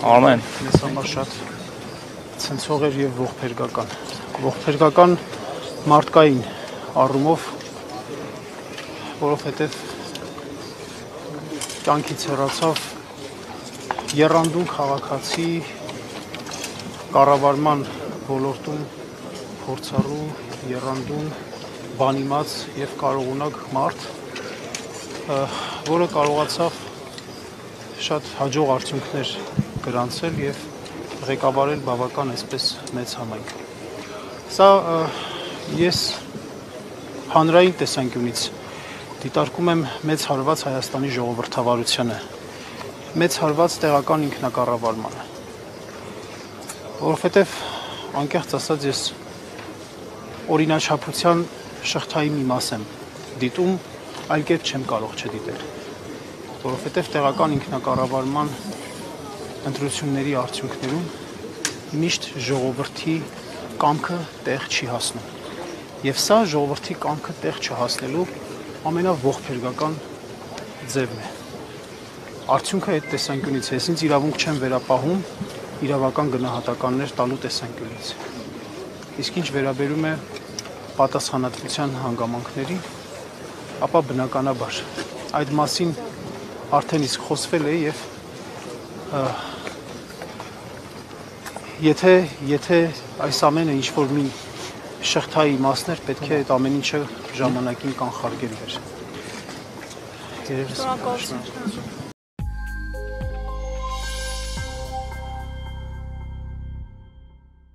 Արմեն, Մեզ համար շատ ցնցող էր եւ ողբերգական մարդկային առումով, որովհետեւ կյանքից հեռացավ եռանդուն քաղաքացի կառավարման ոլորտում փորձառու եռանդուն բանիմաց եւ կարողունակ մարդ, որը կարողացավ շատ հաջող արդյունքներ գրանցել եւ ղեկավարել բավական այսպես մեծ համայնք։ Սա ես հանրային տեսանկյունից դիտարկում եմ մեծ հարված Հայաստանի ժողովրդավարությանը, մեծ հարված տեղական ինքնակառավարմանը, որովհետեւ անկեղծ ասած ես օրինաչափության շղթայի մի մաս եմ դիտում, այլ կերպ չեմ կարող չդիտել, որովհետև տեղական ինքնակառավարման ընտրությունների արդյունքներում միշտ ժողովրդի կամքը տեղ չի հասնում։ Եվ սա ժողովրդի կամքը տեղ չհասնելու ամենաողբերգական ձևն է։ Արդյունքը այդ տեսանկյունից է, ես ինձ իրավունք չեմ վերապահում իրավական գնահատականներ տալու տեսանկյունից։ Իսկ ինչ վերաբերում է պատասխանատվության հանգամանքների, ապա բնականաբար այդ մասին արդեն իսկ խոսվել է եւ եթե այս ամենը ինչ որ մի շղթայի մասներ, պետք է այդ ամեն ինչը ժամանակին կանխարգելվեր։